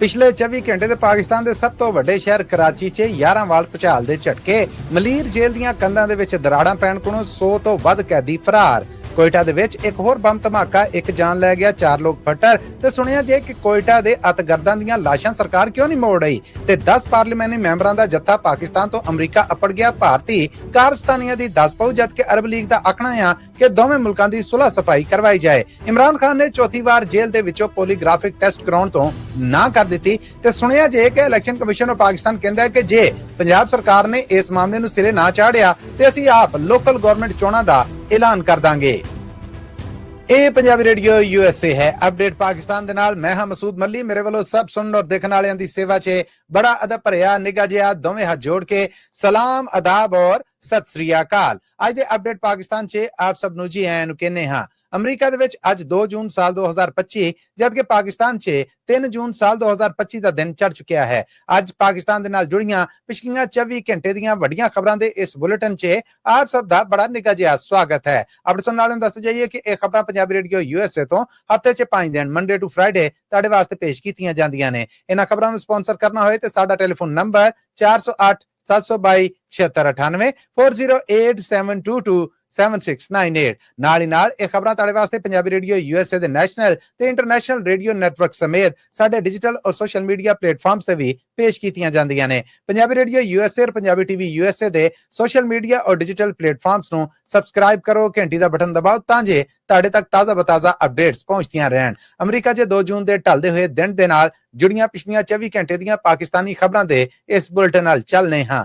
पिछले 24 घंटे ਦੇ ਪਾਕਿਸਤਾਨ ਦੇ ਸਭ ਤੋਂ ਵੱਡੇ ਸ਼ਹਿਰ ਕਰਾਚੀ 'ਚ 11 ਵਾਲ ਭੁਚਾਲ ਦੇ ਝਟਕੇ। ਮਲੀਰ ਜੇਲ੍ਹ ਦੀਆਂ ਕੰਧਾਂ ਦੇ ਵਿੱਚ ਦਰਾੜਾਂ ਪੈਣ ਕੋਲੋਂ 100 ਤੋਂ ਵੱਧ ਕੈਦੀ ਫਰਾਰ। ਕੋਇਟਾ ਦੇ ਵਿੱਚ ਇੱਕ ਹੋਰ ਬੰਬ ਧਮਾਕਾ, ਇੱਕ ਜਾਨ ਲੈ ਗਿਆ, 4 ਲੋਕ ਫੱਟੜ। ਤੇ ਸੁਣਿਆ ਜੇ ਕਿ ਕੋਇਟਾ ਦੇ ਅਤਗਰਦਾਂ ਦੀਆਂ ਲਾਸ਼ਾਂ ਸਰਕਾਰ ਕਿਉਂ ਨਹੀਂ ਮੋੜ ਰਹੀ। ਤੇ 10 ਪਾਰਲੀਮੈਂਟਰੀ ਮੈਂਬਰਾਂ ਦਾ ਜੱਥਾ ਪਾਕਿਸਤਾਨ ਤੋਂ ਅਮਰੀਕਾ ਅੱਪੜ ਗਿਆ। ਭਾਰਤੀ ਕਾਰਸਤਾਨੀਆਂ ਦੀ 10 ਪਊ, ਜਦਕਿ ਅਰਬ ਲੀਗ ਦਾ ਆਖਣਾ ਹੈ ਕਿ ਦੋਵੇਂ ਮੁਲਕਾਂ ਦੀ ਸੁਲਹ ਸਫਾਈ ਕਰਵਾਈ ਜਾਏ। ਇਮਰਾਨ ਖਾਨ ਨੇ ਚੌਥੀ ਵਾਰ ਜੇਲ੍ਹ ਦੇ ਵਿੱਚੋਂ ਪੋਲੀਗ੍ਰਾਫਿਕ ਟੈਸਟ ਕਰਾਉਣ ਤੋਂ ਨਾ ਕਰ ਦਿੱਤੀ। ਤੇ ਸੁਣਿਆ ਜੇ ਕਿ ਇਲੈਕਸ਼ਨ ਕਮਿਸ਼ਨ ਆਫ ਪਾਕਿਸਤਾਨ ਕਹਿੰਦਾ ਹੈ ਕਿ ਜੇ ਪੰਜਾਬ ਸਰਕਾਰ ਨੇ ਇਸ ਮਾਮਲੇ ਨੂੰ ਸਿਰੇ ਨਾ ਚਾੜਿਆ ਤੇ ਅਸੀਂ ਆਪ ਲੋਕਲ ਗਵਰਨਮੈਂਟ ਚੋਣਾਂ ਦਾ ਐਲਾਨ ਕਰ ਦਾਂਗੇ। ਇਹ ਪੰਜਾਬੀ ਰੇਡੀਓ USA ਹੈ। ਅਪਡੇਟ ਪਾਕਿਸਤਾਨ ਦੇ ਨਾਲ ਮੈਂ ਹਾਂ ਮਸੂਦ ਮੱਲੀ। ਮੇਰੇ ਵੱਲੋਂ ਸਭ ਸੁਣਨ ਔਰ ਦੇਖਣ ਵਾਲਿਆਂ ਦੀ ਸੇਵਾ 'ਚ ਬੜਾ ਅਦਬ ਭਰਿਆ ਨਿੱਘਾ ਜਿਹਾ ਦੋਵੇਂ ਹੱਥ ਜੋੜ ਕੇ ਸਲਾਮ, ਆਦਾਬ ਔਰ ਸਤਿ ਸ੍ਰੀ ਅਕਾਲ। ਅੱਜ ਦੇ ਅਪਡੇਟ ਪਾਕਿਸਤਾਨ 'ਚ ਆਪ ਸਭ ਨੂੰ ਜੀ ਆਇਆਂ ਨੂੰ ਕਹਿੰਦੇ ਹਾਂ। ਅਮਰੀਕਾ ਦੇ ਵਿੱਚ ਅੱਜ 2 ਜੂਨ ਸਾਲ 2025, ਜਦਕਿ ਪਾਕਿਸਤਾਨ 'ਚ 3 ਜੂਨ ਸਾਲ 2025 ਦਾ ਦਿਨ ਚੜ ਚੁੱਕਿਆ ਹੈ। ਅੱਜ ਪਾਕਿਸਤਾਨ ਦੇ ਨਾਲ ਜੁੜੀਆਂ ਪਿਛਲੀਆਂ 24 ਘੰਟੇ ਦੀਆਂ ਵੱਡੀਆਂ ਖਬਰਾਂ ਦੇ ਇਸ ਬੁਲੇਟਿਨ 'ਚ ਆਪ ਸਭ ਦਾ ਬੜਾ ਨਿੱਘਾ ਜਿਹਾ ਸਵਾਗਤ ਹੈ। ਆਪਣੇ ਸੁਣਨ ਵਾਲਿਆਂ ਨੂੰ ਦੱਸ ਜਾਈਏ ਕਿ ਇਹ ਖਬਰਾਂ ਪੰਜਾਬੀ ਰੇਡੀਓ USA ਤੋਂ ਹਫ਼ਤੇ 'ਚ 5 ਦਿਨ ਮੰਡੇ ਟੂ ਫਰਾਈਡੇ ਤੁਹਾਡੇ ਵਾਸਤੇ ਪੇਸ਼ ਕੀਤੀਆਂ ਜਾਂਦੀਆਂ ਨੇ। ਇਹਨਾਂ ਖਬਰਾਂ ਨੂੰ ਸਪਾਂਸਰ ਕਰਨਾ ਹੋਏ ਤੇ ਸਾਡਾ ਟੈਲੀਫੋਨ ਨੰਬਰ 408 722 7698 408 722 7698। ਨਾਲ ਹੀ ਨਾਲ ਇਹ ਖਬਰਾਂ ਤੁਹਾਡੇ ਵਾਸਤੇ ਪੰਜਾਬੀ ਰੇਡੀਓ USA ਦੇ ਨੈਸ਼ਨਲ ਤੇ ਇੰਟਰਨੈਸ਼ਨਲ ਰੇਡੀਓ ਨੈਟਵਰਕ ਸਮੇਤ ਸਾਡੇ ਡਿਜੀਟਲ ਔਰ ਸੋਸ਼ਲ ਮੀਡੀਆ ਪਲੇਟਫਾਰਮਸ ਤੇ ਵੀ ਪੇਸ਼ ਕੀਤੀਆਂ ਜਾਂਦੀਆਂ ਨੇ। ਪੰਜਾਬੀ ਰੇਡੀਓ USA ਔਰ ਪੰਜਾਬੀ TV USA ਦੇ ਸੋਸ਼ਲ ਮੀਡੀਆ ਔਰ ਡਿਜੀਟਲ ਪਲੇਟਫਾਰਮਸ ਨੂੰ ਸਬਸਕ੍ਰਾਈਬ ਕਰੋ, ਘੰਟੀ ਦਾ ਬਟਨ ਦਬਾਓ ਤਾਂ ਜੇ ਤੁਹਾਡੇ ਤੱਕ ਤਾਜ਼ਾ ਬਤਾਜ਼ਾ ਅਪਡੇਟਸ ਪਹੁੰਚਦੀਆਂ ਰਹਿਣ। ਅਮਰੀਕਾ 'ਚ 2 ਜੂਨ ਦੇ ਢਲਦੇ ਹੋਏ ਦਿਨ ਦੇ ਨਾਲ ਜੁੜੀਆਂ ਪਿਛਲੀਆਂ 24 ਘੰਟੇ ਦੀਆਂ ਪਾਕਿਸਤਾਨੀ ਖਬਰਾਂ ਦੇ ਇਸ ਬੁਲੇਟਿਨ ਨਾਲ ਚੱਲਨੇ ਹਾਂ।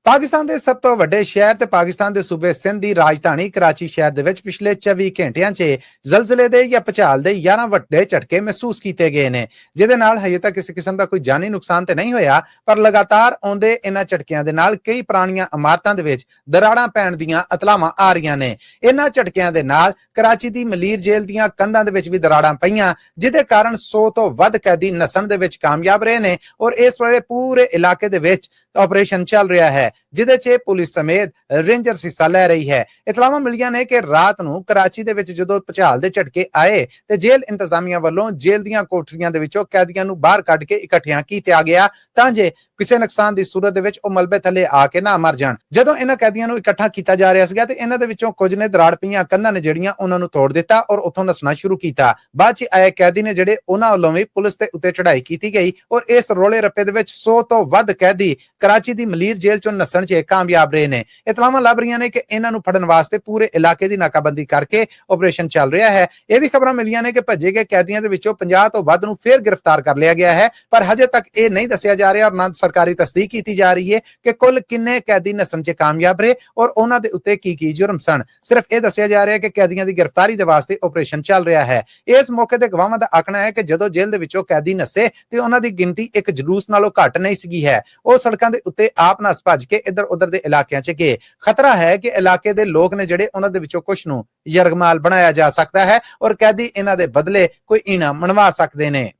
ਪਾਕਿਸਤਾਨ ਦੇ ਸਭ ਤੋਂ ਵੱਡੇ ਸ਼ਹਿਰ ਤੇ ਪਾਕਿਸਤਾਨ ਦੇ ਸੂਬੇ ਸਿੰਧ ਦੀ ਰਾਜਧਾਨੀ ਕਰਾਚੀ ਸ਼ਹਿਰ ਦੇ ਵਿੱਚ ਪਿਛਲੇ 24 ਘੰਟਿਆਂ 'ਚ ਜ਼ਲਜ਼ਲੇ ਦੇ ਜਾਂ ਭੁਚਾਲ ਦੇ 11 ਵੱਡੇ ਝਟਕੇ ਮਹਿਸੂਸ ਕੀਤੇ ਗਏ ਨੇ, ਜਿਹਦੇ ਨਾਲ ਹਜੇ ਤੱਕ ਕਿਸੇ ਕਿਸਮ ਦਾ ਕੋਈ ਜਾਨੀ ਨੁਕਸਾਨ ਤੇ ਨਹੀਂ ਹੋਇਆ, ਪਰ ਲਗਾਤਾਰ ਆਉਂਦੇ ਇਹਨਾਂ ਝਟਕਿਆਂ ਦੇ ਨਾਲ ਕਈ ਪੁਰਾਣੀਆਂ ਇਮਾਰਤਾਂ ਦੇ ਵਿੱਚ ਦਰਾੜਾਂ ਪੈਣ ਦੀਆਂ ਇਤਲਾਹਾਂ ਆ ਰਹੀਆਂ ਨੇ। ਇਹਨਾਂ ਝਟਕਿਆਂ ਦੇ ਨਾਲ ਕਰਾਚੀ ਦੀ ਮਲੀਰ ਜੇਲ੍ਹ ਦੀਆਂ ਕੰਧਾਂ ਦੇ ਵਿੱਚ ਵੀ ਦਰਾੜਾਂ ਪਈਆਂ, ਜਿਹਦੇ ਕਾਰਨ 100 ਤੋਂ ਵੱਧ ਕੈਦੀ ਨਸਣ ਦੇ ਵਿੱਚ ਕਾਮਯਾਬ ਰਹੇ ਨੇ ਔਰ ਇਸ ਵੇਲੇ ਪੂਰੇ ਇਲਾਕੇ ਦੇ ਵਿੱਚ ਆਪਰੇਸ਼ਨ ਚੱਲ ਰਿਹਾ ਹੈ, ਜਿਹਦੇ 'ਚ ਪੁਲਿਸ ਸਮੇਤ ਰੇਂਜਰਸ ਹਿੱਸਾ ਲੈ ਰਹੀ ਹੈ। ਇਤਲਾਹਾਂ ਮਿਲੀਆਂ ਨੇ ਕਿ ਰਾਤ ਨੂੰ ਕਰਾਚੀ ਦੇ ਵਿੱਚ ਜਦੋਂ ਭੁਚਾਲ ਦੇ ਝਟਕੇ ਆਏ ਤੇ ਜੇਲ੍ਹ ਇੰਤਜ਼ਾਮੀਆ ਵੱਲੋਂ ਜੇਲ੍ਹ ਦੀਆਂ ਕੋਠਰੀਆਂ ਦੇ ਵਿੱਚੋਂ ਕੈਦੀਆਂ ਨੂੰ ਬਾਹਰ ਕੱਢ ਕੇ ਇਕੱਠਿਆਂ ਕੀਤਾ ਗਿਆ ਤਾਂ ਜੇ ਕਿਸੇ ਨੁਕਸਾਨ ਦੀ ਸੂਰਤ ਦੇ ਵਿੱਚ ਉਹ ਮਲਬੇ ਥੱਲੇ ਆ ਕੇ ਨਾ ਮਰ ਜਾਣ। ਜਦੋਂ ਇਹਨਾਂ ਕੈਦੀਆਂ ਨੂੰ ਇਕੱਠਾ ਕੀਤਾ ਜਾ ਰਿਹਾ ਸੀਗਾ ਤੇ ਇਹਨਾਂ ਦੇ ਵਿੱਚੋਂ ਕੁਝ ਨੇ ਦਰਾੜ ਪਈਆਂ ਕੰਧਾਂ ਨੇ ਜਿਹੜੀਆਂ ਉਹਨਾਂ ਨੂੰ ਤੋੜ ਦਿੱਤਾ ਔਰ ਉੱਥੋਂ ਨਸਣਾ ਸ਼ੁਰੂ ਕੀਤਾ। ਬਾਅਦ 'ਚ ਆਏ ਕੈਦੀ ਨੇ ਜਿਹੜੇ ਉਹਨਾਂ ਵੱਲੋਂ ਵੀ ਪੁਲਿਸ ਦੇ ਉੱਤੇ ਚੜ੍ਹਾਈ ਕੀਤੀ ਗਈ ਔਰ ਇਸ ਰੋਲੇ ਰੱਪੇ ਦੇ ਵਿੱਚ 100 ਤੋਂ ਵੱਧ ਕੈਦੀ ਕਰਾਚੀ ਦੀ ਮਲੀਰ ਜੇਲ੍ਹ 'ਚੋਂ ਨਸਣ 'ਚ ਕਾਮਯਾਬ ਰਹੇ ਨੇ। ਇਤਲਾਹਾਂ ਲੱਭ ਰਹੀਆਂ ਨੇ ਕਿ ਇਹਨਾਂ ਨੂੰ ਫੜਨ ਵਾਸਤੇ ਪੂਰੇ ਇਲਾਕੇ ਦੀ ਨਾਕਾਬੰਦੀ ਕਰਕੇ ਆਪਰੇਸ਼ਨ ਚੱਲ ਰਿਹਾ ਹੈ। ਇਹ ਵੀ ਖਬਰਾਂ ਮਿਲੀਆਂ ਨੇ ਕਿ ਭੱਜੇ ਗਏ ਕੈਦੀਆਂ ਦੇ ਵਿੱਚੋਂ 50 ਤੋਂ ਵੱਧ ਨੂੰ ਫੇਰ ਗ੍ਰਿਫਤਾਰ ਕਰ ਲਿਆ ਗਿਆ ਹੈ, ਪਰ ਹਜੇ ਤੱਕ ਇਹ ਨਹੀਂ ਦੱਸਿਆ ਜਾ ਰਿਹਾ ਔਰ ਨਾ ਸਰਕਾਰੀ ਤਸਦੀਕ ਕੀਤੀ ਜਾ ਰਹੀ ਹੈ ਕਿ ਕੁੱਲ ਕਿੰਨੇ ਕੈਦੀ ਨਸਣ 'ਚ ਕਾਮਯਾਬ ਰਹੇ ਔਰ ਉਹਨਾਂ ਦੇ ਉੱਤੇ ਕੀ ਜੁਰਮ ਸਨ। ਸਿਰਫ ਇਹ ਦੱਸਿਆ ਜਾ ਰਿਹਾ ਹੈ ਕਿ ਕੈਦੀਆਂ ਦੀ ਗ੍ਰਿਫਤਾਰੀ ਦੇ ਵਾਸਤੇ ਆਪਰੇਸ਼ਨ ਚੱਲ ਰਿਹਾ ਹੈ। ਇਸ ਮੌਕੇ ਤੇ ਗਵਾਹਾਂ ਦਾ ਆਖਣਾ ਹੈ ਕਿ ਜਦੋਂ ਜੇਲ੍ਹ ਦੇ ਵਿੱਚੋਂ ਕੈਦੀ ਨਸੇ ਤੇ ਉਹਨਾਂ ਦੀ ਗਿਣਤੀ ਇੱਕ ਜਲੂਸ ਨਾਲੋਂ ਘੱਟ ਨਹੀਂ ਸੀਗੀ ਹੈ। ਉਹ ਸੜਕਾਂ ਦੇ ਉੱਤੇ ਆਪ ਨਸ ਭੱਜ ਕੇ ਇੱਧਰ ਉੱਧਰ ਦੇ ਇਲਾਕਿਆਂ 'ਚ ਗਏ। ਖਤਰਾ ਹੈ ਕਿ ਇਲਾਕੇ ਦੇ ਲੋਕ ਨੇ ਜਿਹੜੇ ਉਹਨਾਂ ਦੇ ਵਿੱਚੋਂ ਕੁਝ ਨੂੰ ਯਰਗਮਾਲ ਬਣਾਇਆ ਜਾ ਸਕਦਾ ਹੈ ਔਰ ਕੈਦੀ ਇਹਨਾਂ ਦੇ ਬਦਲੇ ਕੋਈ ਇਨਾਮ ਮਨਵਾ ਸਕਦੇ ਨੇ।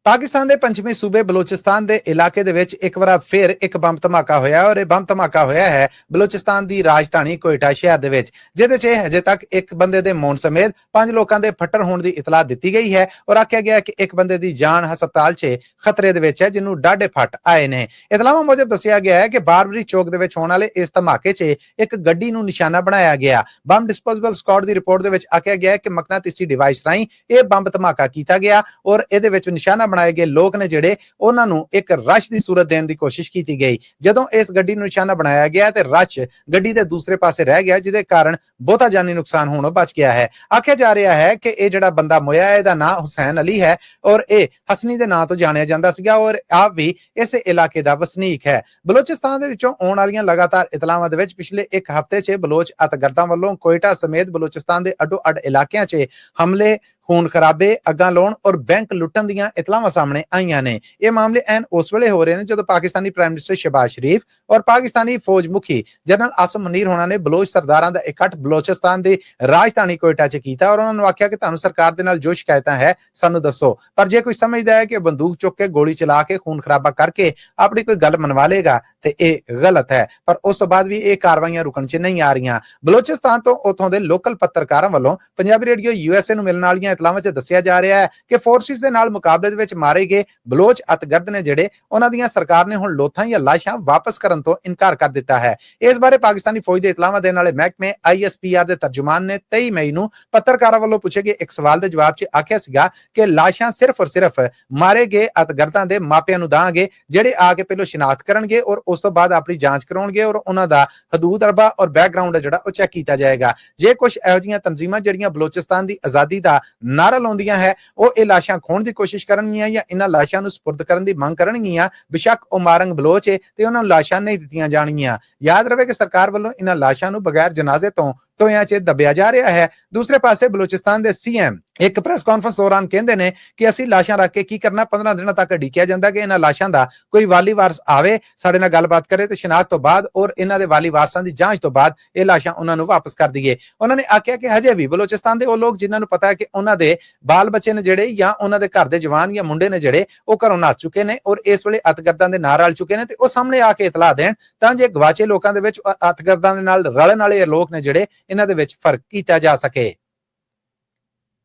ਪਾਕਿਸਤਾਨ ਦੇ ਪੰਛਮੀ ਸੂਬੇ ਬਲੋਚਿਸਤਾਨ ਦੇ ਇਲਾਕੇ ਦੇ ਵਿੱਚ ਇੱਕ ਵਾਰ ਫਿਰ ਇੱਕ ਬੰਬ ਧਮਾਕਾ ਹੋਇਆ ਔਰ ਇਹ ਬੰਬ ਧਮਾਕਾ ਹੋਇਆ ਹੈ ਬਲੋਚਿਸਤਾਨ ਦੀ ਰਾਜਧਾਨੀ ਕੋਇਟਾ ਸ਼ਹਿਰ ਦੇ ਵਿੱਚ, ਜਿਹਦੇ 'ਚ ਹਜੇ ਤੱਕ ਇੱਕ ਬੰਦੇ ਦੇ ਮੌਤ ਸਮੇਤ 5 ਲੋਕਾਂ ਦੇ ਫੱਟੜ ਹੋਣ ਦੀ ਇਤਲਾਹ ਦਿੱਤੀ ਗਈ ਹੈ ਔਰ ਆਖਿਆ ਗਿਆ ਕਿ ਇੱਕ ਬੰਦੇ ਦੀ ਜਾਨ ਹਸਪਤਾਲ 'ਚ ਖਤਰੇ ਦੇ ਵਿੱਚ ਹੈ, ਜਿਹਨੂੰ ਡਾਢੇ ਫੱਟ ਆਏ ਨੇ। ਇਤਲਾਹਾਂ ਮੁਜਬ ਦੱਸਿਆ ਗਿਆ ਹੈ ਕਿ ਬਾਰਬਰੀ ਚੌਕ ਦੇ ਵਿੱਚ ਹੋਣ ਵਾਲੇ ਇਸ ਧਮਾਕੇ 'ਚ ਇੱਕ ਗੱਡੀ ਨੂੰ ਨਿਸ਼ਾਨਾ ਬਣਾਇਆ ਗਿਆ। ਬੰਬ ਡਿਸਪੋਜ਼ੇਬਲ ਸਕਾਡ ਦੀ ਰਿਪੋਰਟ ਦੇ ਵਿੱਚ ਆਖਿਆ ਗਿਆ ਕਿ ਮਕਨਾਤੀਸੀ ਡਿਵਾਈਸ ਰਾਹੀਂ ਇਹ ਬੰਬ ਧਮਾਕਾ ਕੀਤਾ ਗਿਆ ਔਰ ਇਹਦੇ ਵਿੱਚ ਨਿਸ਼ਾਨਾ ਬਣਾਏ ਗਏ ਲੋਕ ਨੇ ਜਿਹੜੇ ਉਹਨਾਂ ਨੂੰ ਇੱਕ ਰਸ਼ ਦੀ ਸੂਰਤ ਦੇਣ ਦੀ ਕੋਸ਼ਿਸ਼ ਕੀਤੀ ਗਈ। ਜਦੋਂ ਇਸ ਗੱਡੀ ਨੂੰ ਨਿਸ਼ਾਨਾ ਬਣਾਇਆ ਗਿਆ ਤੇ ਰਸ਼ ਗੱਡੀ ਦੇ ਦੂਸਰੇ ਪਾਸੇ ਰਹਿ ਗਿਆ, ਜਿਹਦੇ ਕਾਰਨ ਬਹੁਤਾ ਜਾਨੀ ਨੁਕਸਾਨ ਹੋਣੋਂ ਬਚ ਗਿਆ ਹੈ। ਆਖਿਆ ਜਾ ਰਿਹਾ ਹੈ ਕਿ ਇਹ ਜਿਹੜਾ ਬੰਦਾ ਮੋਇਆ ਹੈ ਇਹਦਾ ਨਾਮ ਹੁਸੈਨ ਅਲੀ ਹੈ ਔਰ ਇਹ ਹਸਨੀ ਦੇ ਨਾਂ ਤੋਂ ਜਾਣਿਆ ਜਾਂਦਾ ਸੀਗਾ ਔਰ ਆਪ ਵੀ ਇਸੇ ਇਲਾਕੇ ਦਾ ਵਸਨੀਕ ਹੈ। ਬਲੋਚਿਸਤਾਨ ਦੇ ਵਿੱਚੋਂ ਆਉਣ ਵਾਲੀਆਂ ਲਗਾਤਾਰ ਇਤਲਾਹਾਂ ਦੇ ਵਿੱਚ ਪਿਛਲੇ ਇੱਕ ਹਫ਼ਤੇ 'ਚ ਬਲੋਚ ਅਤਗਰਦਾਂ ਵੱਲੋਂ ਕੋਇਟਾ ਸਮੇਤ ਬਲੋਚਿਸਤਾਨ ਦੇ ਅੱਡੋ-ਅੱਡ ਇਲਾਕਿਆਂ 'ਚ ਹਮਲੇ, ਖੂਨ ਖਰਾਬੇ, ਅੱਗਾਂ ਲਾਉਣ ਔਰ ਬੈਂਕ ਲੁੱਟਣ ਦੀਆਂ ਇਤਲਾਹਾਂ ਸਾਹਮਣੇ ਆਈਆਂ ਨੇ। ਇਹ ਮਾਮਲੇ ਐਨ ਉਸ ਵੇਲੇ ਹੋ ਰਹੇ ਨੇ ਜਦੋਂ ਪਾਕਿਸਤਾਨੀ ਪ੍ਰਾਈਮ ਮਿਨਿਸਟਰ ਸ਼ਹਿਬਾਜ਼ ਸ਼ਰੀਫ ਔਰ ਪਾਕਿਸਤਾਨੀ ਫੌਜ ਮੁਖੀ ਜਨਰਲ ਆਸਮ ਮਨੀਰ ਹੋਣਾ ਨੇ ਬਲੋਚ ਸਰਦਾਰਾਂ ਦਾ ਇਕੱਠ ਬਲੋਚਿਸਤਾਨ ਦੀ ਰਾਜਧਾਨੀ ਕੋਇਟਾ 'ਚ ਕੀਤਾ ਔਰ ਉਹਨਾਂ ਨੂੰ ਆਖਿਆ ਕਿ ਤੁਹਾਨੂੰ ਸਰਕਾਰ ਦੇ ਨਾਲ ਜੋ ਸ਼ਿਕਾਇਤਾਂ ਹੈ ਸਾਨੂੰ ਦੱਸੋ, ਪਰ ਜੇ ਕੋਈ ਸਮਝਦਾ ਹੈ ਕਿ ਬੰਦੂਕ ਚੁੱਕ ਕੇ ਗੋਲੀ ਚਲਾ ਕੇ ਖੂਨ ਖਰਾਬਾ ਕਰਕੇ ਆਪਣੀ ਕੋਈ ਗੱਲ ਮਨਵਾ ਲੇਗਾ ਤੇ ਇਹ ਗਲਤ ਹੈ। ਪਰ ਉਸ ਤੋਂ ਬਾਅਦ ਵੀ ਇਹ ਕਾਰਵਾਈਆਂ ਰੁਕਣ 'ਚ ਨਹੀਂ ਆ ਰਹੀਆਂ। ਬਲੋਚਿਸਤਾਨ ਤੋਂ ਉੱਥੋਂ ਦੇ ਲੋਕਲ ਪੱਤਰਕਾਰਾਂ ਵੱਲੋਂ ਪੰਜਾਬੀ ਰੇਡੀਓ USA ਨੂੰ ਮਿਲਣ ਵਾਲੀਆਂ ਇਤਲਾਹਾਂ 'ਚ ਦੱਸਿਆ ਜਾ ਰਿਹਾ ਹੈ ਕਿ ਫੋਰਸਿਸ ਦੇ ਨਾਲ ਮੁਕਾਬਲੇ ਦੇ ਵਿੱਚ ਮਾਰੇ ਗਏ ਬਲੋਚ ਅਤਗਰਦ ਨੇ ਜਿਹੜੇ ਉਹਨਾਂ ਦੀਆਂ ਸਰਕਾਰ ਨੇ ਹੁਣ ਲੋਥਾਂ ਜਾਂ ਲਾਸ਼ਾਂ ਵਾਪਸ ਕਰਨ ਤੋਂ ਇਨਕਾਰ ਕਰ ਦਿੱਤਾ ਹੈ। ਇਸ ਬਾਰੇ ਪਾਕਿਸਤਾਨੀ ਫੌਜ ਦੇ ਇਤਲਾਹਾਂ ਦੇਣ ਵਾਲੇ ਮਹਿਕਮੇ ISPR ਦੇ ਤਰਜਮਾਨ ਨੇ 23 ਮਈ ਨੂੰ ਪੱਤਰਕਾਰਾਂ ਵੱਲੋਂ ਪੁੱਛੇ ਗਏ ਇੱਕ ਸਵਾਲ ਦੇ ਜਵਾਬ 'ਚ ਆਖਿਆ ਸੀਗਾ ਕਿ ਲਾਸ਼ਾਂ ਸਿਰਫ ਔਰ ਸਿਰਫ ਮਾਰੇ ਗਏ ਅਤਗਰਦਾਂ ਦੇ ਮਾਪਿਆਂ ਨੂੰ ਦਾਂਗੇ, ਜਿਹੜੇ ਆ ਕੇ ਪਹਿਲਾਂ ਸ਼ਨਾਖਤ ਕਰਨਗੇ ਔਰ ਉਸ ਤੋਂ ਬਾਅਦ ਆਪਣੀ ਜਾਂਚ ਕਰਾਉਣਗੇ ਔਰ ਉਹਨਾਂ ਦਾ ਹਦੂਦ ਅਰਬਾ ਔਰ ਬੈਕਗ੍ਰਾਉਂਡ ਜਿਹੜਾ ਉਹ ਚੈੱਕ ਕੀਤਾ ਜਾਏਗਾ। ਜੇ ਕੁਝ ਇਹੋ ਜਿਹੀਆਂ ਤਨਜ਼ੀਮਾਂ ਜਿਹੜੀਆਂ ਬਲੋਚਿਸਤਾਨ ਦੀ ਆਜ਼ਾਦੀ ਦਾ ਨਾਰਾ ਲਾਉਂਦੀਆਂ ਹੈ ਉਹ ਇਹ ਲਾਸ਼ਾਂ ਖੋਣ ਦੀ ਕੋਸ਼ਿਸ਼ ਕਰਨਗੀਆਂ ਜਾਂ ਇਹਨਾਂ ਲਾਸ਼ਾਂ ਨੂੰ ਸਪੁਰਦ ਕਰਨ ਦੀ ਮੰਗ ਕਰਨਗੀਆਂ, ਬੇਸ਼ੱਕ ਉਹ ਮਾਰੰਗ ਬਲੋਚ ਹੈ ਤੇ ਉਹਨਾਂ ਨੂੰ ਲਾਸ਼ਾਂ ਨਹੀਂ ਦਿੱਤੀਆਂ ਜਾਣਗੀਆਂ। ਯਾਦ ਰਵੇ ਕਿ ਸਰਕਾਰ ਵੱਲੋਂ ਇਹਨਾਂ ਲਾਸ਼ਾਂ ਨੂੰ ਬਗੈਰ ਜਨਾਜ਼ੇ ਤੋਂ ਟੋਇਆਂ 'ਚ ਦੱਬਿਆ ਜਾ ਰਿਹਾ ਹੈ। ਦੂਸਰੇ ਪਾਸੇ ਬਲੋਚਿਸਤਾਨ ਦੇ CM ਇੱਕ ਪ੍ਰੈਸ ਕਾਨਫਰੰਸ ਦੌਰਾਨ ਕਹਿੰਦੇ ਨੇ ਕਿ ਅਸੀਂ ਲਾਸ਼ਾਂ ਰੱਖ ਕੇ ਕੀ ਕਰਨਾ, 15 ਦਿਨਾਂ ਤੱਕ ਢੀਕਿਆ ਜਾਂਦਾ ਕਿ ਇਹਨਾਂ ਲਾਸ਼ਾਂ ਦਾ ਕੋਈ ਵਾਲੀ ਵਾਰਸ ਆਵੇ, ਸਾਡੇ ਨਾਲ ਗੱਲਬਾਤ ਕਰੇ ਤੇ ਸ਼ਨਾਖਤ ਤੋਂ ਬਾਅਦ ਔਰ ਇਹਨਾਂ ਦੇ ਵਾਲੀ ਵਾਰਸਾਂ ਦੀ ਜਾਂਚ ਤੋਂ ਬਾਅਦ ਇਹ ਲਾਸ਼ਾਂ ਉਹਨਾਂ ਨੂੰ ਵਾਪਸ ਕਰ ਦਈਏ। ਉਹਨਾਂ ਨੇ ਆਖਿਆ ਕਿ ਹਜੇ ਵੀ ਬਲੋਚਿਸਤਾਨ ਦੇ ਉਹ ਲੋਕ ਜਿਨ੍ਹਾਂ ਨੂੰ ਪਤਾ ਹੈ ਕਿ ਉਹਨਾਂ ਦੇ ਬਾਲ ਬੱਚੇ ਨੇ ਜਿਹੜੇ ਜਾਂ ਉਹਨਾਂ ਦੇ ਘਰ ਦੇ ਜਵਾਨ ਜਾਂ ਮੁੰਡੇ ਨੇ ਜਿਹੜੇ ਉਹ ਘਰੋਂ ਨੱਸ ਚੁੱਕੇ ਨੇ ਔਰ ਇਸ ਵੇਲੇ ਅਤਗਰਦਾਂ ਦੇ ਨਾਲ ਰਲ ਚੁੱਕੇ ਨੇ ਤੇ ਉਹ ਸਾਹਮਣੇ ਆ ਕੇ ਇਤਲਾਹ ਦੇਣ ਤਾਂ ਜੇ ਗਵਾਚੇ ਲੋਕਾਂ ਦੇ ਵਿੱਚ ਅਤਗਰਦਾਂ ਦੇ ਨਾਲ ਰਲਣ ਵਾਲੇ ਲੋਕ ਨੇ ਜਿਹੜੇ ਇਹਨਾਂ ਦੇ ਵਿੱਚ ਫਰਕ ਕੀਤਾ ਜਾ ਸਕੇ।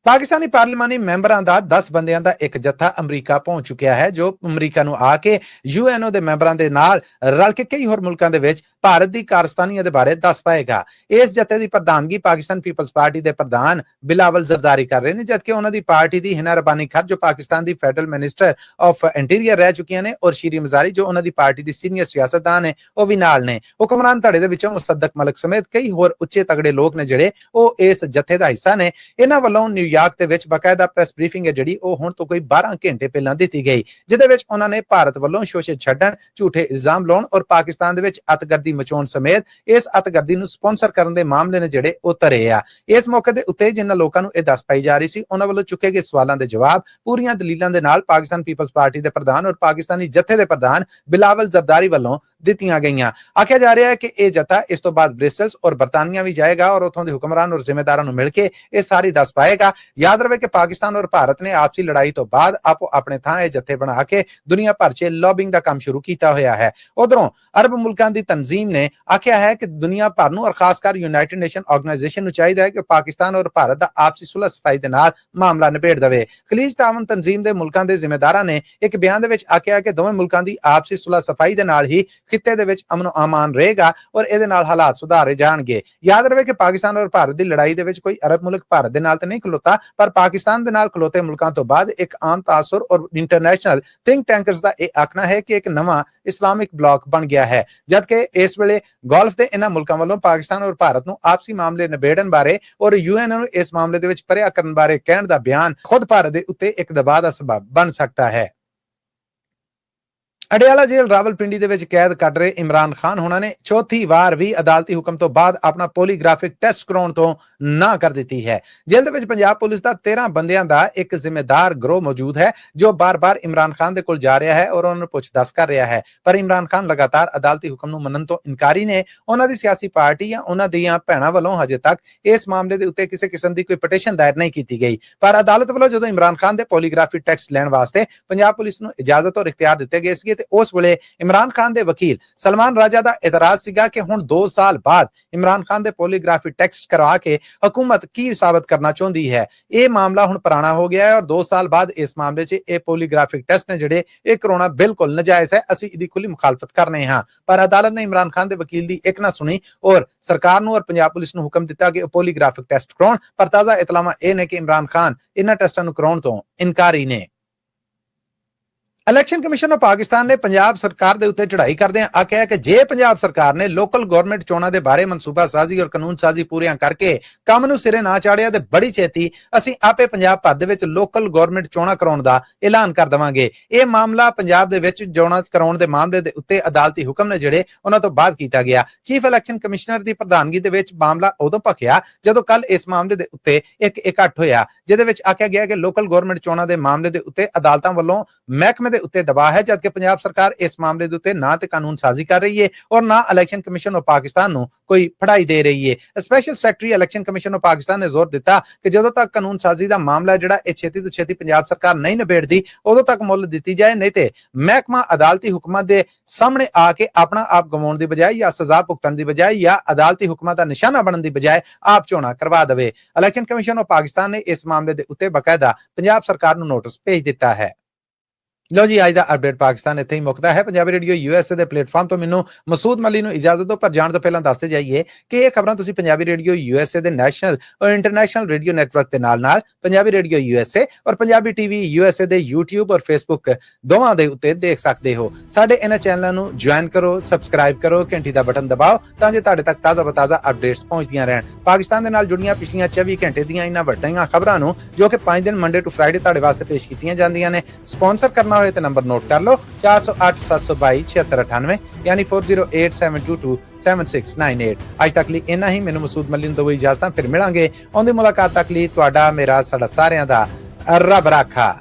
ਪਾਕਿਸਤਾਨੀ ਪਾਰਲੀਮਾਨੀ ਮੈਂਬਰਾਂ ਦਾ 10 ਬੰਦਿਆਂ ਦਾ ਇੱਕ ਜੱਥਾ ਅਮਰੀਕਾ ਪਹੁੰਚ ਚੁੱਕਿਆ ਹੈ, ਜੋ ਅਮਰੀਕਾ ਨੂੰ ਆ ਕੇ UNO ਦੇ ਮੈਂਬਰਾਂ ਦੇ ਨਾਲ ਰਲ ਕੇ ਕਈ ਹੋਰ ਮੁਲਕਾਂ ਦੇ ਵਿੱਚ ਭਾਰਤ ਦੀ ਕਾਰਸਤਾਨੀਆਂ ਦੇ ਬਾਰੇ ਦੱਸ ਪਾਏਗਾ। ਇਸ ਜੱਥੇ ਦੀ ਪ੍ਰਧਾਨਗੀ ਪਾਕਿਸਤਾਨ ਪੀਪਲਸ ਪਾਰਟੀ ਦੇ ਪ੍ਰਧਾਨ ਬਿਲਾਵਲ ਜ਼ਰਦਾਰੀ ਕਰ ਰਹੇ ਨੇ, ਜਦਕਿ ਉਹਨਾਂ ਦੀ ਪਾਰਟੀ ਦੀ ਹਿਨਾ ਰਬਾਨੀ ਖਰ ਜੋ ਪਾਕਿਸਤਾਨ ਦੀ ਫੈਡਰਲ ਮਿਨਿਸਟਰ ਆਫ ਇੰਟੀਰੀਅਰ ਰਹਿ ਚੁੱਕੀਆਂ ਨੇ ਔਰ ਸ਼ੀਰੀ ਮਜ਼ਾਰੀ ਜੋ ਉਹਨਾਂ ਦੀ ਪਾਰਟੀ ਦੀ ਸੀਨੀਅਰ ਸਿਆਸਤਦਾਨ ਨੇ ਉਹ ਵੀ ਨਾਲ ਨੇ। ਹੁਕਮਰਾਨ ਧੜੇ ਦੇ ਵਿੱਚੋਂ ਮੁਸੱਦਕ ਮਲਕ ਸਮੇਤ ਕਈ ਹੋਰ ਉੱਚੇ ਤਗੜੇ ਲੋਕ ਨੇ ਜਿਹੜੇ ਉਹ ਇਸ ਜੱਥੇ ਦਾ ਹਿੱਸਾ ਨੇ। ਇਹਨਾਂ ਵੱਲੋਂ ਨਿਊਯਾਰਕ ਦੇ ਵਿੱਚ ਬਕਾਇਦਾ ਪ੍ਰੈਸ ਬਰੀਫਿੰਗ ਹੈ ਜਿਹੜੀ ਉਹ ਹੁਣ ਤੋਂ ਕੋਈ 12 ਘੰਟੇ ਪਹਿਲਾਂ ਦਿੱਤੀ ਗਈ, ਜਿਹਦੇ ਵਿੱਚ ਉਹਨਾਂ ਨੇ ਭਾਰਤ ਵੱਲੋਂ ਸ਼ੋਸ਼ੇ ਛੱਡਣ, ਝੂਠੇ ਇਲਜ਼ਾਮ ਲਾਉਣ ਔਰ ਪਾਕਿਸਤਾਨ ਦੇ ਵਿੱਚ ਅਤਗਰਦੀ ਮਚਾਉਣ ਸਮੇਤ ਇਸ ਅਤਗਰਦੀ ਨੂੰ ਸਪਾਂਸਰ ਕਰਨ ਦੇ ਮਾਮਲੇ ਨੇ ਜਿਹੜੇ ਉਹ ਧਰੇ ਆ। ਇਸ ਮੌਕੇ ਦੇ ਉੱਤੇ ਜਿਨ੍ਹਾਂ ਲੋਕਾਂ ਨੂੰ ਇਹ ਦੱਸ ਪਾਈ ਜਾ ਰਹੀ ਸੀ ਉਹਨਾਂ ਵੱਲੋਂ ਚੁੱਕੇ ਗਏ ਸਵਾਲਾਂ ਦੇ ਜਵਾਬ ਪੂਰੀਆਂ ਦਲੀਲਾਂ ਦੇ ਨਾਲ ਪਾਕਿਸਤਾਨ ਪੀਪਲਸ ਪਾਰਟੀ ਦੇ ਪ੍ਰਧਾਨ ਔਰ ਪਾਕਿਸਤਾਨੀ ਜੱਥੇ ਦੇ ਪ੍ਰਧਾਨ ਬਿਲਾਵਲ ਜ਼ਰਦਾਰੀ ਵੱਲੋਂ ਦਿੱਤੀਆਂ ਗਈਆਂ। ਆਖਿਆ ਜਾ ਰਿਹਾ ਹੈ ਕਿ ਇਹ ਜੱਥਾ ਇਸ ਤੋਂ ਬਾਅਦ ਬ੍ਰਿਸਲਸ ਔਰ ਬਰਤਾਨੀਆ ਵੀ ਜਾਏਗਾ ਔਰ ਉੱਥੋਂ ਦੇ ਹੁਕਮਰਾਨ ਔਰ ਜ਼ਿੰਮੇਦਾਰਾਂ ਨੂੰ ਮਿਲ ਕੇ ਇਹ ਸਾਰੀ ਦੱਸ ਪਾਏਗਾ। ਯਾਦ ਰਵੇ ਕਿ ਪਾਕਿਸਤਾਨ ਔਰ ਭਾਰਤ ਨੇ ਆਪਸੀ ਲੜਾਈ ਤੋਂ ਬਾਅਦ ਆਪੋ ਆਪਣੇ ਥਾਂ ਇਹ ਜੱਥੇ ਬਣਾ ਕੇ ਦੁਨੀਆ ਭਰ 'ਚ ਲੌਬਿੰਗ ਦਾ ਕੰਮ ਸ਼ੁਰੂ ਕੀਤਾ ਹੋਇਆ ਹੈ। ਉਧਰੋਂ ਅਰਬ ਮੁਲਕਾਂ ਦੀ ਤਨਜ਼ੀਮ ਨੇ ਆਖਿਆ ਹੈ ਕਿ ਦੁਨੀਆ ਭਰ ਨੂੰ ਔਰ ਖਾਸ ਕਰ ਯੂਨਾਈਟਿਡ ਨੇਸ਼ਨ ਆਰਗੇਨਾਈਜੇਸ਼ਨ ਨੂੰ ਚਾਹੀਦਾ ਹੈ ਕਿ ਪਾਕਿਸਤਾਨ ਔਰ ਭਾਰਤ ਦਾ ਆਪਸੀ ਸੁਲਹ ਸਫਾਈ ਦੇ ਨਾਲ ਮਾਮਲਾ ਨਿਬੇੜ ਦੇਵੇ। ਖਲੀਜ ਤਾਵਨ ਤਨਜ਼ੀਮ ਦੇ ਮੁਲਕਾਂ ਦੇ ਜ਼ਿੰਮੇਦਾਰਾਂ ਨੇ ਇੱਕ ਬਿਆਨ ਦੇ ਵਿੱਚ ਆਖਿਆ ਕਿ ਦੋਵੇਂ ਮੁਲਕਾਂ ਦੀ ਆਪਸੀ ਸੁਲਹ ਸਫਾਈ ਦੇ ਨਾਲ ਹੀ ਖਿੱਤੇ ਦੇ ਵਿੱਚ ਅਮਨ ਅਮਾਨ ਰਹੇਗਾ ਔਰ ਇਹਦੇ ਨਾਲ ਹਾਲਾਤ ਸੁਧਾਰੇ ਜਾਣਗੇ। ਯਾਦ ਰਵੇ ਕਿ ਪਾਕਿਸਤਾਨ ਔਰ ਭਾਰਤ ਦੀ ਲੜਾਈ ਦੇ ਵਿੱਚ ਕੋਈ ਅਰਬ ਮੁਲਕ ਭਾਰਤ ਦੇ ਨਾਲ ਤਾਂ ਨਹੀਂ ਖਲੋਤਾ, ਪਰ ਪਾਕਿਸਤਾਨ ਦੇ ਨਾਲ ਖਲੋਤੇ ਮੁਲਕਾਂ ਤੋਂ ਬਾਅਦ ਇੱਕ ਆਮ ਤਾਸੁਰ ਔਰ ਇੰਟਰਨੈਸ਼ਨਲ ਥਿੰਕ ਟੈਂਕਰਸ ਦਾ ਇਹ ਆਖਣਾ ਹੈ ਕਿ ਇੱਕ ਨਵਾਂ ਇਸਲਾਮਿਕ ਬਲਾਕ ਬਣ ਗਿਆ ਹੈ, ਜਦਕਿ ਇਸ ਵੇਲੇ ਗਲਫ ਦੇ ਇਹਨਾਂ ਮੁਲਕਾਂ ਵੱਲੋਂ ਪਾਕਿਸਤਾਨ ਔਰ ਭਾਰਤ ਨੂੰ ਆਪਸੀ ਮਾਮਲੇ ਨਿਬੇੜਨ ਬਾਰੇ ਔਰ UN ਨੂੰ ਇਸ ਮਾਮਲੇ ਦੇ ਵਿੱਚ ਪਰਿਆ ਕਰਨ ਬਾਰੇ ਕਹਿਣ ਦਾ ਬਿਆਨ ਖੁਦ ਭਾਰਤ ਦੇ ਉੱਤੇ ਇੱਕ ਦਬਾਅ ਦਾ ਸਬਬ ਬਣ ਸਕਦਾ ਹੈ। ਅਡਿਆਲਾ ਜੇਲ੍ਹ ਰਾਵਲਪਿੰਡੀ ਦੇ ਵਿੱਚ ਕੈਦ ਕੱਟ ਰਹੇ ਇਮਰਾਨ ਖਾਨ ਹੋਣਾ ਨੇ ਚੌਥੀ ਵਾਰ ਵੀ ਅਦਾਲਤੀ ਹੁਕਮ ਤੋਂ ਬਾਅਦ ਆਪਣਾ ਪੋਲੀਗ੍ਰਾਫਿਕ ਟੈਸਟ ਕਰਾਉਣ ਤੋਂ ਨਾ ਕਰ ਦਿੱਤੀ ਹੈ। ਜੇਲ੍ਹ ਦੇ ਵਿੱਚ ਪੰਜਾਬ ਪੁਲਿਸ ਦਾ 13 ਬੰਦਿਆਂ ਦਾ ਇੱਕ ਜ਼ਿੰਮੇਦਾਰ ਗਰੋਹ ਮੌਜੂਦ ਹੈ ਜੋ ਬਾਰ-ਬਾਰ ਇਮਰਾਨ ਖਾਨ ਦੇ ਕੋਲ ਜਾ ਰਿਹਾ ਹੈ ਔਰ ਉਹਨਾਂ ਨੂੰ ਪੁੱਛ-ਦੱਸ ਕਰ ਰਿਹਾ ਹੈ, ਪਰ ਇਮਰਾਨ ਖਾਨ ਲਗਾਤਾਰ ਅਦਾਲਤੀ ਹੁਕਮ ਨੂੰ ਮੰਨਣ ਤੋਂ ਇਨਕਾਰੀ ਨੇ। ਉਹਨਾਂ ਦੀ ਸਿਆਸੀ ਪਾਰਟੀ ਜਾਂ ਉਹਨਾਂ ਦੀਆਂ ਭੈਣਾਂ ਵੱਲੋਂ ਹਜੇ ਤੱਕ ਇਸ ਮਾਮਲੇ ਦੇ ਉੱਤੇ ਕਿਸੇ ਕਿਸਮ ਦੀ ਕੋਈ ਪਟੀਸ਼ਨ ਦਾਇਰ ਨਹੀਂ ਕੀਤੀ ਗਈ, ਪਰ ਅਦਾਲਤ ਵੱਲੋਂ ਜਦੋਂ ਇਮਰਾਨ ਖਾਨ ਦੇ ਪੋਲੀਗ੍ਰਾਫਿਕ ਟੈਸਟ ਲੈਣ ਵਾਸਤੇ ਪੰਜਾਬ ਪੁਲਿਸ ਨੂੰ ਇਜਾਜ਼ਤ ਔਰ ਇਖਤਿਆਰ ਦਿੱਤੇ ਗਏ ਸੀ ਤੇ ਉਸ ਵੇਲੇ ਇਮਰਾਨ ਖਾਨ ਦੇ ਵਕੀਲ ਸਲਮਾਨ ਰਾਜਾ ਦਾ ਇਤਰਾਜ਼ ਸੀਗਾ ਕਿ ਹੁਣ 2 ਸਾਲ ਬਾਅਦ ਇਮਰਾਨ ਖਾਨ ਦੇ ਪੋਲੀਗ੍ਰਾਫਿਕ ਟੈਸਟ ਕਰਵਾ ਕੇ ਹਕੂਮਤ ਕੀ ਸਾਬਤ ਕਰਨਾ ਚਾਹੁੰਦੀ ਹੈ। ਇਹ ਮਾਮਲਾ ਹੁਣ ਪੁਰਾਣਾ ਹੋ ਗਿਆ ਹੈ ਔਰ 2 ਸਾਲ ਬਾਅਦ ਇਸ ਮਾਮਲੇ 'ਚ ਇਹ ਪੋਲੀਗ੍ਰਾਫਿਕ ਟੈਸਟ ਨੇ ਜਿਹੜੇ ਇਹ ਕਰਾਉਣਾ ਬਿਲਕੁਲ ਨਜਾਇਜ਼ ਹੈ, ਅਸੀਂ ਇਹਦੀ ਖੁੱਲੀ ਮੁਖਾਲਫਤ ਕਰ ਰਹੇ ਹਾਂ। ਪਰ ਅਦਾਲਤ ਨੇ ਇਮਰਾਨ ਖਾਨ ਦੇ ਵਕੀਲ ਦੀ ਇੱਕ ਨਾ ਸੁਣੀ ਔਰ ਸਰਕਾਰ ਨੂੰ ਔਰ ਪੰਜਾਬ ਪੁਲਿਸ ਨੂੰ ਹੁਕਮ ਦਿੱਤਾ ਕਿ ਪੋਲੀਗ੍ਰਾਫਿਕ ਟੈਸਟ ਕਰਾਉਣ, ਪਰ ਤਾਜ਼ਾ ਇਤਲਾਹਾਂ ਇਹ ਨੇ ਕਿ ਇਮਰਾਨ ਖਾਨ ਇਹਨਾਂ ਟੈਸਟਾਂ ਨੂੰ ਕਰਾਉਣ ਤੋਂ ਇਨਕਾਰੀ ਨੇ। ਇਲੈਕਸ਼ਨ ਕਮਿਸ਼ਨ ਆਫ ਪਾਕਿਸਤਾਨ ਨੇ ਪੰਜਾਬ ਸਰਕਾਰ ਦੇ ਉੱਤੇ ਚੜ੍ਹਾਈ ਕਰਦਿਆਂ ਆਖਿਆ ਕਿ ਜੇ ਪੰਜਾਬ ਸਰਕਾਰ ਨੇ ਲੋਕਲ ਗਵਰਨਮੈਂਟ ਚੋਣਾਂ ਦੇ ਬਾਰੇ ਮਨਸੂਬਾ ਸਾਜ਼ੀ ਔਰ ਕਾਨੂੰਨ ਸਾਜ਼ੀ ਪੂਰੀਆਂ ਕਰਕੇ ਕੰਮ ਨੂੰ ਸਿਰੇ ਨਾ ਚਾੜਿਆ ਤੇ ਬੜੀ ਛੇਤੀ ਅਸੀਂ ਆਪੇ ਪੰਜਾਬ ਭਰ ਦੇ ਵਿੱਚ ਲੋਕਲ ਗਵਰਨਮੈਂਟ ਚੋਣਾਂ ਕਰਾਉਣ ਦਾ ਐਲਾਨ ਕਰ ਦੇਵਾਂਗੇ। ਇਹ ਮਾਮਲਾ ਪੰਜਾਬ ਦੇ ਵਿੱਚ ਚੋਣਾਂ ਕਰਾਉਣ ਦੇ ਮਾਮਲੇ ਦੇ ਉੱਤੇ ਅਦਾਲਤੀ ਹੁਕਮ ਨੇ ਜਿਹੜੇ ਉਹਨਾਂ ਤੋਂ ਬਾਅਦ ਕੀਤਾ ਗਿਆ। ਚੀਫ ਇਲੈਕਸ਼ਨ ਕਮਿਸ਼ਨਰ ਦੀ ਪ੍ਰਧਾਨਗੀ ਦੇ ਵਿੱਚ ਮਾਮਲਾ ਉਦੋਂ ਭਖਿਆ ਜਦੋਂ ਕੱਲ ਇਸ ਮਾਮਲੇ ਦੇ ਉੱਤੇ ਇੱਕ ਇਕੱਠ ਹੋਇਆ ਜਿਹਦੇ ਵਿੱਚ ਆਖਿਆ ਗਿਆ ਕਿ ਲੋਕਲ ਗਵਰਨਮੈਂਟ ਚੋਣਾਂ ਦੇ ਮਾਮਲੇ ਦੇ ਉੱਤੇ ਅਦਾਲਤਾਂ ਵੱਲੋਂ ਮਹਿਕਮੇ ਦੇ ਉੱਤੇ ਦਬਾਅ ਹੈ, ਜਦਕਿ ਪੰਜਾਬ ਸਰਕਾਰ ਇਸ ਮਾਮਲੇ ਦੇ ਉੱਤੇ ਨਾ ਤੇ ਕਾਨੂੰਨ ਸਾਜ਼ੀ ਕਰ ਰਹੀ ਹੈ ਔਰ ਨਾ ਇਲੈਕਸ਼ਨ ਕਮਿਸ਼ਨ ਆਫ ਪਾਕਿਸਤਾਨ ਨੂੰ ਕੋਈ ਫੜਾਈ ਦੇ ਰਹੀ ਹੈ। Special secretary election commission of Pakistan ਨੇ ਜ਼ੋਰ ਦਿੱਤਾ ਕਿ ਜਦੋਂ ਤੱਕ ਕਾਨੂੰਨ ਸਾਜ਼ੀ ਦਾ ਮਾਮਲਾ ਜਿਹੜਾ ਇਹ ਛੇਤੀ ਤੋਂ ਛੇਤੀ ਪੰਜਾਬ ਸਰਕਾਰ ਨਹੀਂ ਨਿਬੇੜਦੀ, ਉਦੋਂ ਤੱਕ ਮੁੱਲ ਦਿੱਤੀ ਜਾਏ, ਨਹੀਂ ਤੇ ਮਹਿਕਮਾ ਅਦਾਲਤੀ ਹੁਕਮਾਂ ਦੇ ਸਾਹਮਣੇ ਆ ਕੇ ਆਪਣਾ ਆਪ ਗਵਾਉਣ ਦੀ ਬਜਾਏ ਜਾਂ ਸਜ਼ਾ ਭੁਗਤਣ ਦੀ ਬਜਾਏ ਜਾਂ ਅਦਾਲਤੀ ਹੁਕਮਾਂ ਦਾ ਨਿਸ਼ਾਨਾ ਬਣਨ ਦੀ ਬਜਾਏ ਆਪ ਚੋਣਾਂ ਕਰਵਾ ਦੇਵੇ। ਇਲੈਕਸ਼ਨ ਕਮਿਸ਼ਨ ਆਫ ਪਾਕਿਸਤਾਨ ਨੇ ਇਸ ਮਾਮਲੇ ਦੇ ਉੱਤੇ ਬਕਾਇਦਾ ਪੰਜਾਬ ਸਰਕਾਰ ਨੂੰ ਨੋਟਿਸ ਭੇਜ ਦਿੱਤਾ ਹੈ। ਲੋ ਜੀ, ਅੱਜ ਦਾ ਅਪਡੇਟ ਪਾਕਿਸਤਾਨ ਇੱਥੇ ਹੀ ਮੁੱਕਦਾ ਹੈ। ਪੰਜਾਬੀ ਰੇਡੀਓ USA ਦੇ ਪਲੇਟਫਾਰਮ ਤੋਂ ਮੈਨੂੰ ਮਸੂਦ ਮਲੀ ਨੂੰ ਇਜਾਜ਼ਤ ਦਿਓ, ਪਰ ਜਾਣ ਤੋਂ ਪਹਿਲਾਂ ਦੱਸਦੇ ਜਾਈਏ ਕਿ ਇਹ ਖਬਰਾਂ ਤੁਸੀਂ ਪੰਜਾਬੀ ਰੇਡੀਓ USA ਦੇ ਨੈਸ਼ਨਲ ਔਰ ਇੰਟਰਨੈਸ਼ਨਲ ਰੇਡੀਓ ਨੈਟਵਰਕ ਦੇ ਨਾਲ ਪੰਜਾਬੀ ਰੇਡੀਓ USA ਔਰ ਪੰਜਾਬੀ TV USA ਦੇ YouTube ਔਰ Facebook ਦੋਵਾਂ ਦੇ ਉੱਤੇ ਦੇਖ ਸਕਦੇ ਹੋ। ਸਾਡੇ ਇਹਨਾਂ ਚੈਨਲਾਂ ਨੂੰ ਜੁਆਇਨ ਕਰੋ, ਸਬਸਕ੍ਰਾਈਬ ਕਰੋ, ਘੰਟੀ ਦਾ ਬਟਨ ਦਬਾਓ ਤਾਂ ਜੋ ਤੁਹਾਡੇ ਤੱਕ ਤਾਜ਼ਾ ਅਪਡੇਟਸ ਪਹੁੰਚਦੀਆਂ ਰਹਿਣ। ਪਾਕਿਸਤਾਨ ਦੇ ਨਾਲ ਜੁੜੀਆਂ ਪਿਛਲੀਆਂ 24 ਘੰਟੇ ਦੀਆਂ ਇਹਨਾਂ ਵੱਡੀਆਂ ਖਬਰਾਂ ਨੂੰ ਜੋ ਕਿ 5 ਦਿਨ ਮੰਡੇ ਟੂ ਫਰਾਈਡੇ ਤੁਹਾਡੇ ਵਾਸਤੇ ਪੇਸ਼ ਕੀਤੀਆਂ ਜਾਂਦੀਆਂ ਨੇ। ਸਪਾਂਸਰ ਕਰਨਾ ਹੋਏ ਤੇ ਨੰਬਰ ਨੋਟ ਕਰ ਲਓ 408 722 7698 यानी 4087227698। ਅੱਜ ਤੱਕ ਲਈ ਇੰਨਾ ਹੀ। ਮੈਨੂੰ ਮਸੂਦ ਮਲੀ ਨੂੰ ਦੋ ਇਜਾਜ਼ਤਾਂ, ਫਿਰ ਮਿਲਾਂਗੇ। ਆਉਂਦੀ ਮੁਲਾਕਾਤ ਤੱਕ ਲਈ ਤੁਹਾਡਾ ਮੇਰਾ ਸਾਡਾ ਸਾਰਿਆਂ ਦਾ ਰੱਬ ਰਾਖਾ।